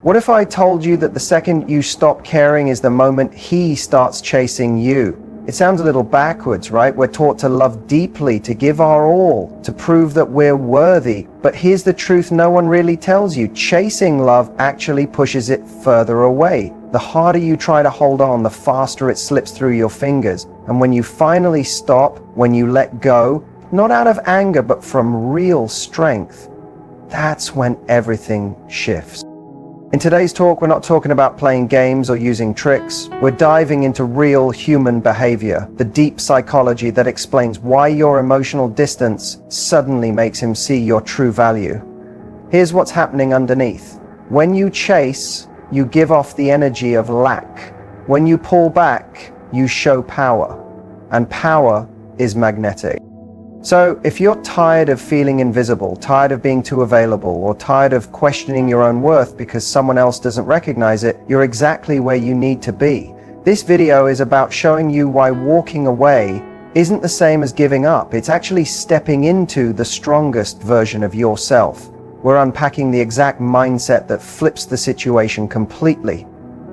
What if I told you that the second you stop caring is the moment he starts chasing you? It sounds a little backwards, right? We're taught to love deeply, to give our all, to prove that we're worthy. But here's the truth no one really tells you. Chasing love actually pushes it further away. The harder you try to hold on, the faster it slips through your fingers. And when you finally stop, when you let go, not out of anger, but from real strength, that's when everything shifts. In today's talk, we're not talking about playing games or using tricks. We're diving into real human behavior, the deep psychology that explains why your emotional distance suddenly makes him see your true value. Here's what's happening underneath. When you chase, you give off the energy of lack. When you pull back, you show power. And power is magnetic. So if you're tired of feeling invisible, tired of being too available, or tired of questioning your own worth because someone else doesn't recognize it, you're exactly where you need to be. This video is about showing you why walking away isn't the same as giving up. It's actually stepping into the strongest version of yourself. We're unpacking the exact mindset that flips the situation completely.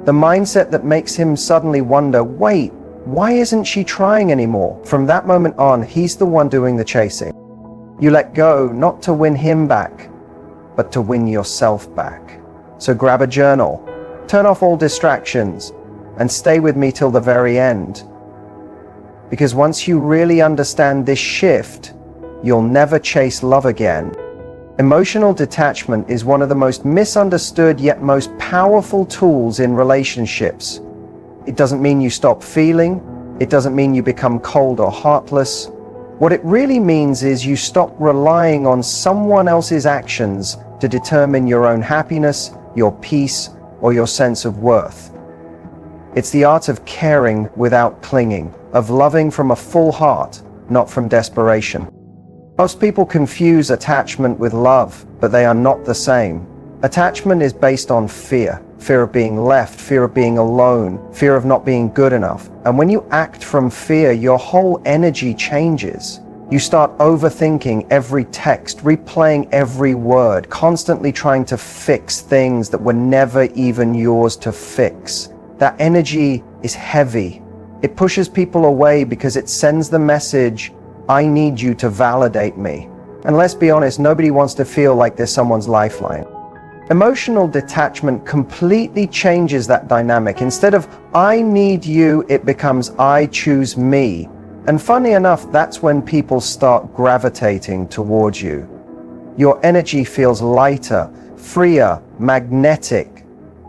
The mindset that makes him suddenly wonder, wait, why isn't she trying anymore? From that moment on, he's the one doing the chasing. You let go, not to win him back, but to win yourself back. So grab a journal, turn off all distractions, and stay with me till the very end. Because once you really understand this shift, you'll never chase love again. Emotional detachment is one of the most misunderstood yet most powerful tools in relationships. It doesn't mean you stop feeling. It doesn't mean you become cold or heartless. What it really means is you stop relying on someone else's actions to determine your own happiness, your peace, or your sense of worth. It's the art of caring without clinging, of loving from a full heart, not from desperation. Most people confuse attachment with love, but they are not the same. Attachment is based on fear. Fear of being left, fear of being alone, fear of not being good enough. And when you act from fear, your whole energy changes. You start overthinking every text, replaying every word, constantly trying to fix things that were never even yours to fix. That energy is heavy. It pushes people away because it sends the message, I need you to validate me. And let's be honest, nobody wants to feel like they're someone's lifeline. Emotional detachment completely changes that dynamic. Instead of I need you, it becomes I choose me. And funny enough, that's when people start gravitating towards you. Your energy feels lighter, freer, magnetic.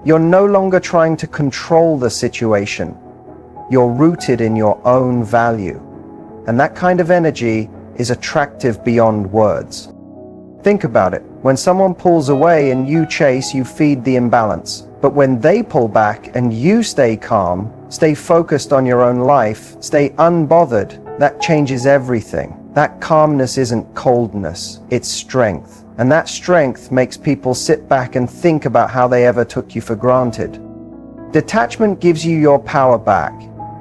You're no longer trying to control the situation. You're rooted in your own value. And that kind of energy is attractive beyond words. Think about it. When someone pulls away and you chase, you feed the imbalance. But when they pull back and you stay calm, stay focused on your own life, stay unbothered, that changes everything. That calmness isn't coldness, it's strength. And that strength makes people sit back and think about how they ever took you for granted. Detachment gives you your power back.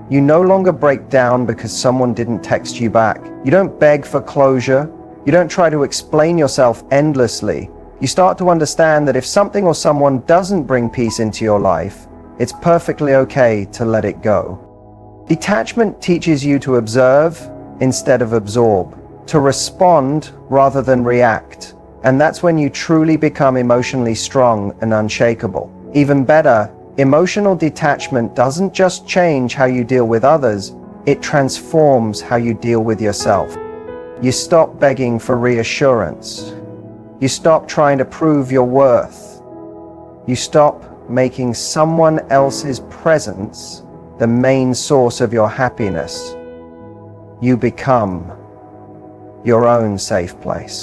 You no longer break down because someone didn't text you back. You don't beg for closure. You don't try to explain yourself endlessly. You start to understand that if something or someone doesn't bring peace into your life, it's perfectly okay to let it go. Detachment teaches you to observe instead of absorb, to respond rather than react. And that's when you truly become emotionally strong and unshakable. Even better, emotional detachment doesn't just change how you deal with others, it transforms how you deal with yourself. You stop begging for reassurance. You stop trying to prove your worth. You stop making someone else's presence the main source of your happiness. You become your own safe place.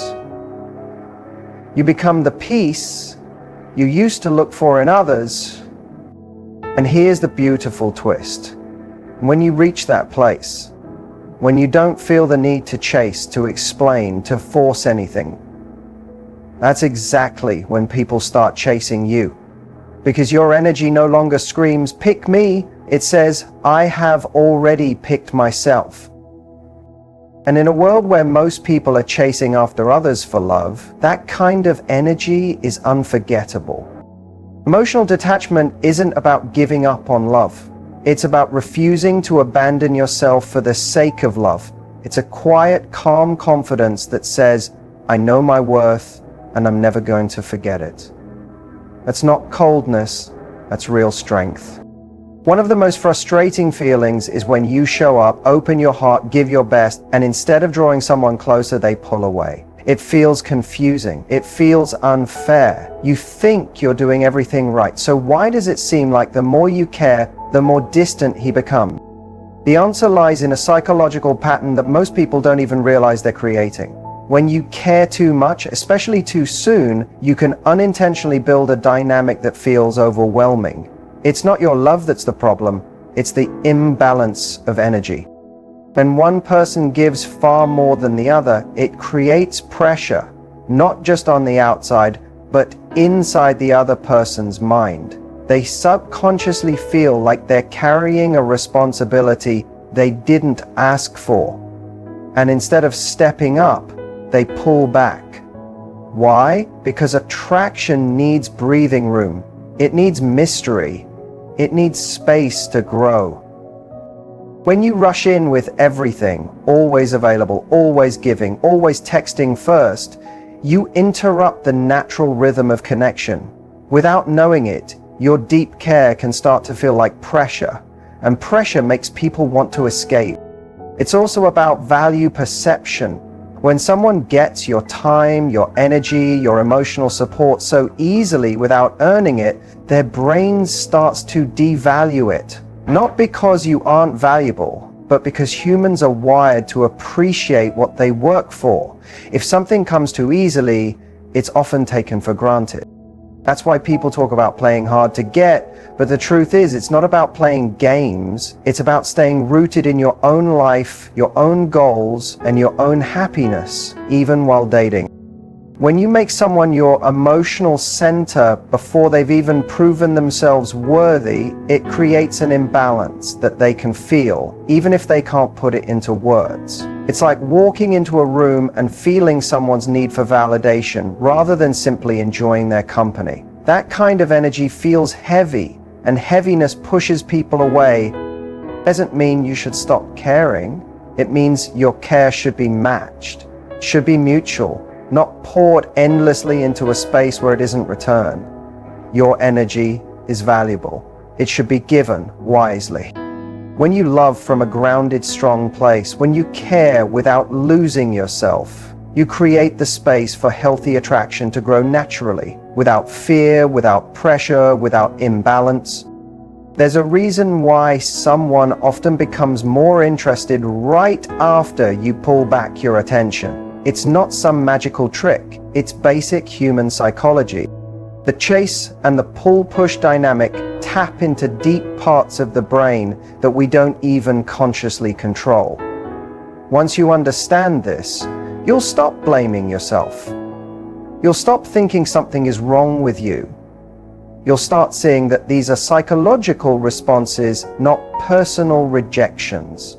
You become the peace you used to look for in others. And here's the beautiful twist. When you reach that place, when you don't feel the need to chase, to explain, to force anything, that's exactly when people start chasing you. Because your energy no longer screams, pick me. It says, I have already picked myself. And in a world where most people are chasing after others for love, that kind of energy is unforgettable. Emotional detachment isn't about giving up on love. It's about refusing to abandon yourself for the sake of love. It's a quiet, calm confidence that says, I know my worth and I'm never going to forget it. That's not coldness, that's real strength. One of the most frustrating feelings is when you show up, open your heart, give your best, and instead of drawing someone closer, they pull away. It feels confusing. It feels unfair. You think you're doing everything right. So why does it seem like the more you care, the more distant he becomes? The answer lies in a psychological pattern that most people don't even realize they're creating. When you care too much, especially too soon, you can unintentionally build a dynamic that feels overwhelming. It's not your love that's the problem, it's the imbalance of energy. When one person gives far more than the other, it creates pressure, not just on the outside, but inside the other person's mind. They subconsciously feel like they're carrying a responsibility they didn't ask for. And instead of stepping up, they pull back. Why? Because attraction needs breathing room. It needs mystery. It needs space to grow. When you rush in with everything, always available, always giving, always texting first, you interrupt the natural rhythm of connection. Without knowing it, your deep care can start to feel like pressure, and pressure makes people want to escape. It's also about value perception. When someone gets your time, your energy, your emotional support so easily without earning it, their brain starts to devalue it. Not because you aren't valuable, but because humans are wired to appreciate what they work for. If something comes too easily, it's often taken for granted. That's why people talk about playing hard to get, but the truth is it's not about playing games. It's about staying rooted in your own life, your own goals, and your own happiness, even while dating. When you make someone your emotional center before they've even proven themselves worthy, it creates an imbalance that they can feel, even if they can't put it into words. It's like walking into a room and feeling someone's need for validation rather than simply enjoying their company. That kind of energy feels heavy, and heaviness pushes people away. It doesn't mean you should stop caring. It means your care should be matched, should be mutual, not poured endlessly into a space where it isn't returned. Your energy is valuable. It should be given wisely. When you love from a grounded, strong place, when you care without losing yourself, you create the space for healthy attraction to grow naturally, without fear, without pressure, without imbalance. There's a reason why someone often becomes more interested right after you pull back your attention. It's not some magical trick, it's basic human psychology. The chase and the pull-push dynamic tap into deep parts of the brain that we don't even consciously control. Once you understand this, you'll stop blaming yourself. You'll stop thinking something is wrong with you. You'll start seeing that these are psychological responses, not personal rejections.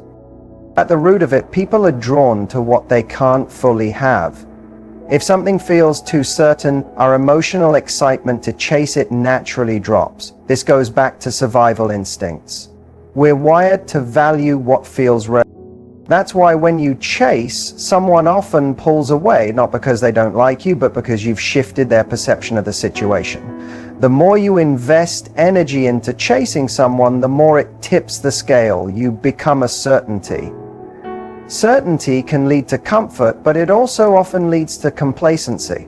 At the root of it, people are drawn to what they can't fully have. If something feels too certain, our emotional excitement to chase it naturally drops. This goes back to survival instincts. We're wired to value what feels real. That's why when you chase, someone often pulls away, not because they don't like you, but because you've shifted their perception of the situation. The more you invest energy into chasing someone, the more it tips the scale. You become a certainty. Certainty can lead to comfort, but it also often leads to complacency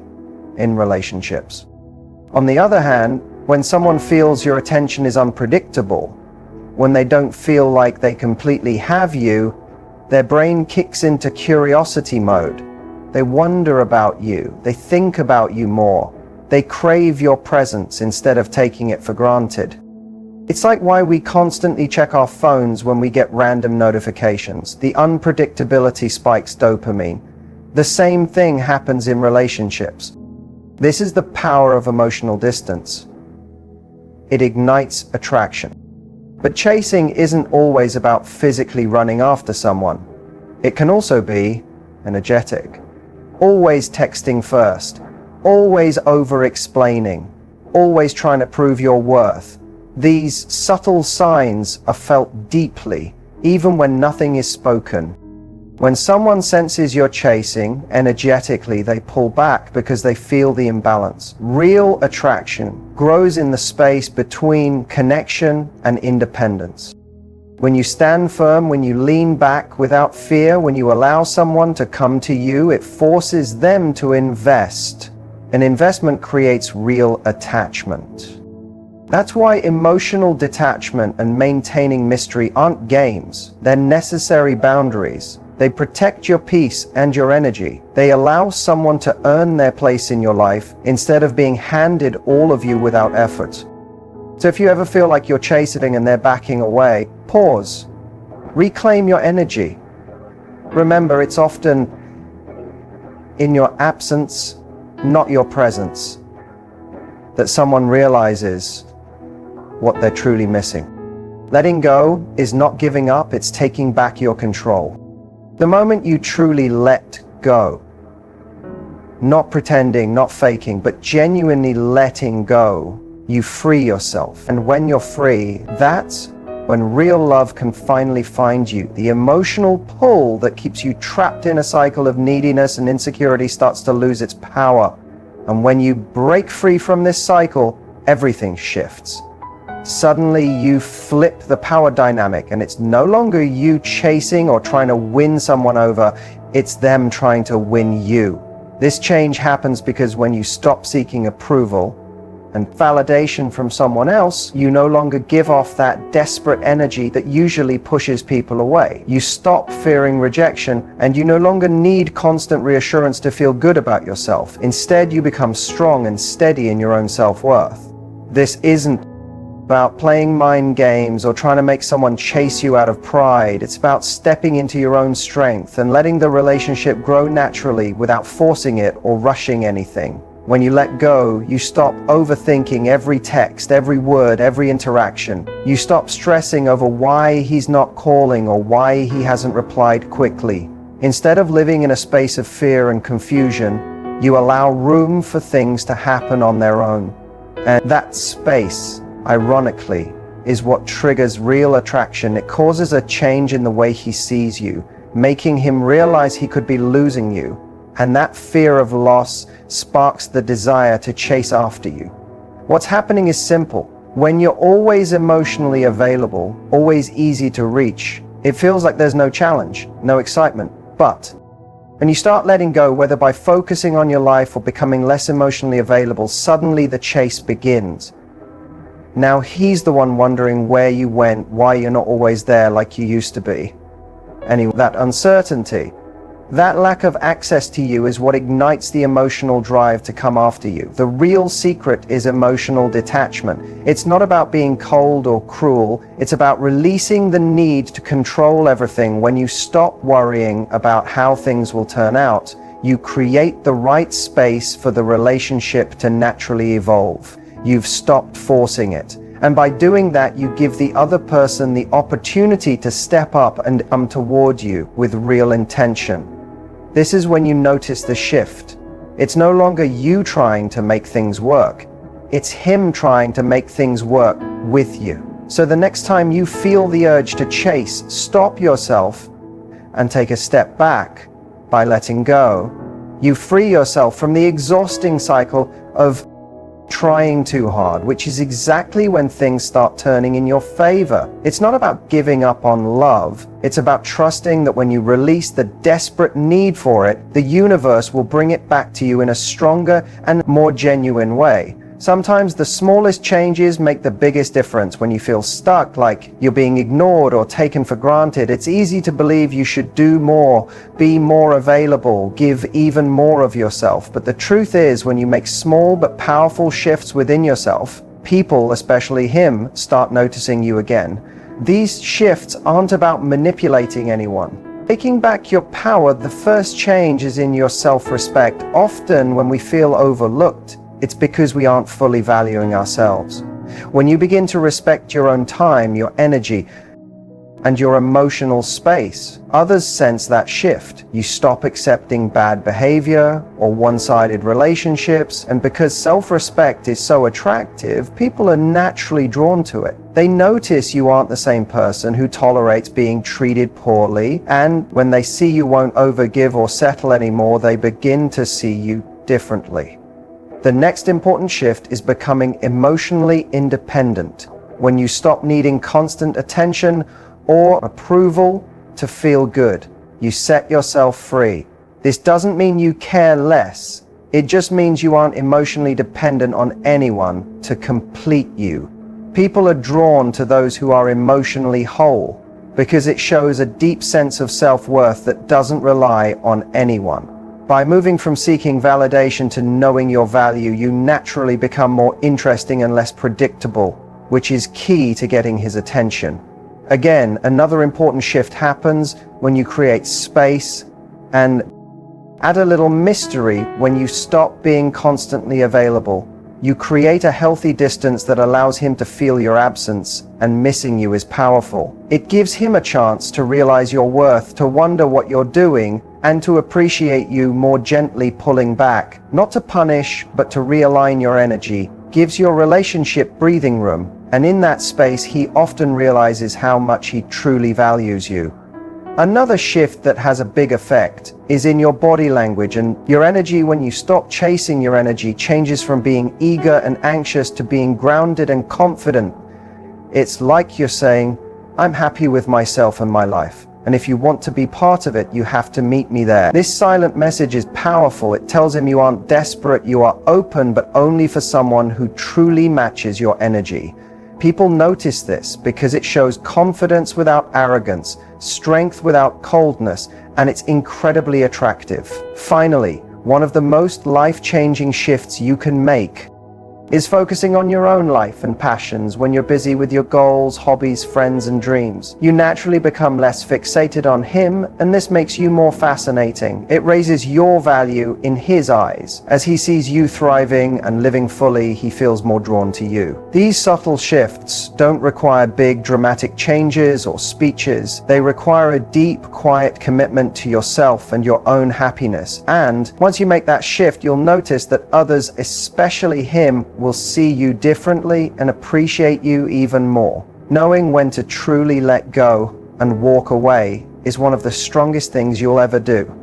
in relationships. On the other hand, when someone feels your attention is unpredictable, when they don't feel like they completely have you, their brain kicks into curiosity mode. They wonder about you, they think about you more, they crave your presence instead of taking it for granted. It's like why we constantly check our phones when we get random notifications. The unpredictability spikes dopamine. The same thing happens in relationships. This is the power of emotional distance. It ignites attraction. But chasing isn't always about physically running after someone. It can also be energetic. Always texting first, always over-explaining, always trying to prove your worth. These subtle signs are felt deeply, even when nothing is spoken. When someone senses you're chasing, energetically they pull back because they feel the imbalance. Real attraction grows in the space between connection and independence. When you stand firm, when you lean back without fear, when you allow someone to come to you, it forces them to invest. An investment creates real attachment. That's why emotional detachment and maintaining mystery aren't games. They're necessary boundaries. They protect your peace and your energy. They allow someone to earn their place in your life instead of being handed all of you without effort. So if you ever feel like you're chasing and they're backing away, pause. Reclaim your energy. Remember, it's often in your absence, not your presence, that someone realizes what they're truly missing. Letting go is not giving up, it's taking back your control. The moment you truly let go, not pretending, not faking, but genuinely letting go, you free yourself. And when you're free, that's when real love can finally find you. The emotional pull that keeps you trapped in a cycle of neediness and insecurity starts to lose its power. And when you break free from this cycle, everything shifts. Suddenly you flip the power dynamic, and it's no longer you chasing or trying to win someone over, it's them trying to win you. This change happens because when you stop seeking approval and validation from someone else, you no longer give off that desperate energy that usually pushes people away. You stop fearing rejection, and you no longer need constant reassurance to feel good about yourself. Instead, you become strong and steady in your own self-worth. This isn't about playing mind games or trying to make someone chase you out of pride. It's about stepping into your own strength and letting the relationship grow naturally without forcing it or rushing anything. When you let go, you stop overthinking every text, every word, every interaction. You stop stressing over why he's not calling or why he hasn't replied quickly. Instead of living in a space of fear and confusion, you allow room for things to happen on their own. And that space, ironically, is what triggers real attraction. It causes a change in the way he sees you, making him realize he could be losing you. And that fear of loss sparks the desire to chase after you. What's happening is simple. When you're always emotionally available, always easy to reach, it feels like there's no challenge, no excitement. But when you start letting go, whether by focusing on your life or becoming less emotionally available, suddenly the chase begins. Now he's the one wondering where you went, why you're not always there like you used to be. And that uncertainty, that lack of access to you is what ignites the emotional drive to come after you. The real secret is emotional detachment. It's not about being cold or cruel. It's about releasing the need to control everything. When you stop worrying about how things will turn out, you create the right space for the relationship to naturally evolve. You've stopped forcing it. And by doing that, you give the other person the opportunity to step up and come toward you with real intention. This is when you notice the shift. It's no longer you trying to make things work. It's him trying to make things work with you. So the next time you feel the urge to chase, stop yourself and take a step back by letting go. You free yourself from the exhausting cycle of trying too hard, which is exactly when things start turning in your favor. It's not about giving up on love. It's about trusting that when you release the desperate need for it, the universe will bring it back to you in a stronger and more genuine way. Sometimes the smallest changes make the biggest difference. When you feel stuck, like you're being ignored or taken for granted, it's easy to believe you should do more, be more available, give even more of yourself. But the truth is, when you make small but powerful shifts within yourself, people, especially him, start noticing you again. These shifts aren't about manipulating anyone. Taking back your power, the first change is in your self-respect. Often when we feel overlooked, it's because we aren't fully valuing ourselves. When you begin to respect your own time, your energy, and your emotional space. Others sense that shift. You stop accepting bad behavior or one-sided relationships, and because self-respect is so attractive, people are naturally drawn to it. They notice you aren't the same person who tolerates being treated poorly, and when they see you won't overgive or settle anymore, they begin to see you differently. The next important shift is becoming emotionally independent. When you stop needing constant attention or approval to feel good, you set yourself free. This doesn't mean you care less. It just means you aren't emotionally dependent on anyone to complete you. People are drawn to those who are emotionally whole because it shows a deep sense of self-worth that doesn't rely on anyone. By moving from seeking validation to knowing your value, you naturally become more interesting and less predictable, which is key to getting his attention. Again, another important shift happens when you create space and add a little mystery when you stop being constantly available. You create a healthy distance that allows him to feel your absence, and missing you is powerful. It gives him a chance to realize your worth, to wonder what you're doing, and to appreciate you more gently pulling back. Not to punish, but to realign your energy. Gives your relationship breathing room, and in that space he often realizes how much he truly values you. Another shift that has a big effect is in your body language, and your energy. When you stop chasing your energy, changes from being eager and anxious to being grounded and confident. It's like you're saying, I'm happy with myself and my life, and if you want to be part of it, you have to meet me there. This silent message is powerful. It tells him you aren't desperate, you are open, but only for someone who truly matches your energy. People notice this because it shows confidence without arrogance, strength without coldness, and it's incredibly attractive. Finally, one of the most life-changing shifts you can make is focusing on your own life and passions. When you're busy with your goals, hobbies, friends, and dreams, you naturally become less fixated on him, and this makes you more fascinating. It raises your value in his eyes. As he sees you thriving and living fully, he feels more drawn to you. These subtle shifts don't require big, dramatic changes or speeches. They require a deep, quiet commitment to yourself and your own happiness. And once you make that shift, you'll notice that others, especially him, will see you differently and appreciate you even more. Knowing when to truly let go and walk away is one of the strongest things you'll ever do.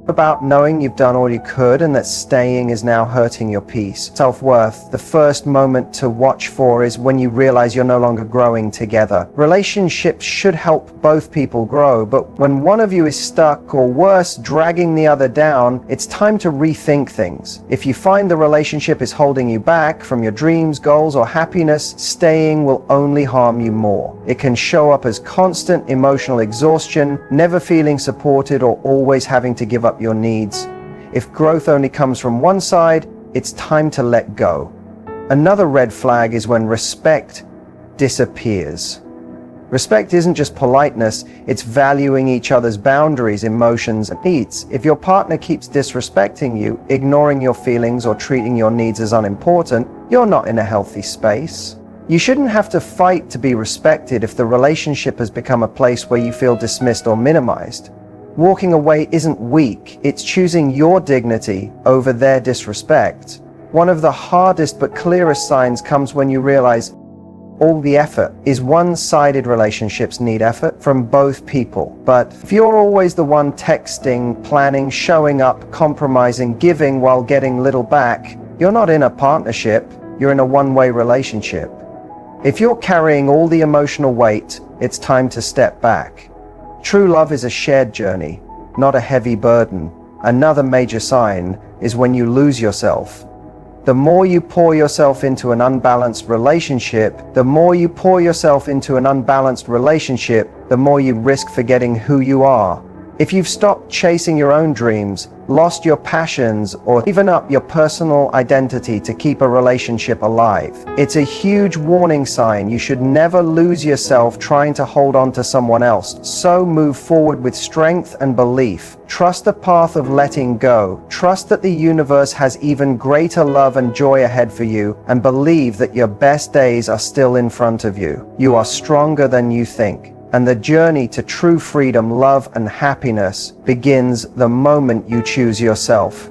About knowing you've done all you could and that staying is now hurting your peace. Self-worth. The first moment to watch for is when you realize you're no longer growing together. Relationships should help both people grow, but when one of you is stuck, or worse, dragging the other down, it's time to rethink things. If you find the relationship is holding you back from your dreams, goals, or happiness, staying will only harm you more. It can show up as constant emotional exhaustion, never feeling supported, or always having to give up your needs. If growth only comes from one side, it's time to let go. Another red flag is when respect disappears. Respect isn't just politeness, it's valuing each other's boundaries, emotions, and needs. If your partner keeps disrespecting you, ignoring your feelings, or treating your needs as unimportant, you're not in a healthy space. You shouldn't have to fight to be respected if the relationship has become a place where you feel dismissed or minimized. Walking away isn't weak, it's choosing your dignity over their disrespect. One of the hardest but clearest signs comes when you realize all the effort is one-sided. Relationships need effort from both people. But if you're always the one texting, planning, showing up, compromising, giving while getting little back, you're not in a partnership, you're in a one-way relationship. If you're carrying all the emotional weight, it's time to step back. True love is a shared journey, not a heavy burden. Another major sign is when you lose yourself. The more you pour yourself into an unbalanced relationship, the more you risk forgetting who you are. If you've stopped chasing your own dreams, lost your passions, or given up your personal identity to keep a relationship alive, it's a huge warning sign. You should never lose yourself trying to hold on to someone else. So move forward with strength and belief. Trust the path of letting go. Trust that the universe has even greater love and joy ahead for you, and believe that your best days are still in front of you. You are stronger than you think. And the journey to true freedom, love, and happiness begins the moment you choose yourself.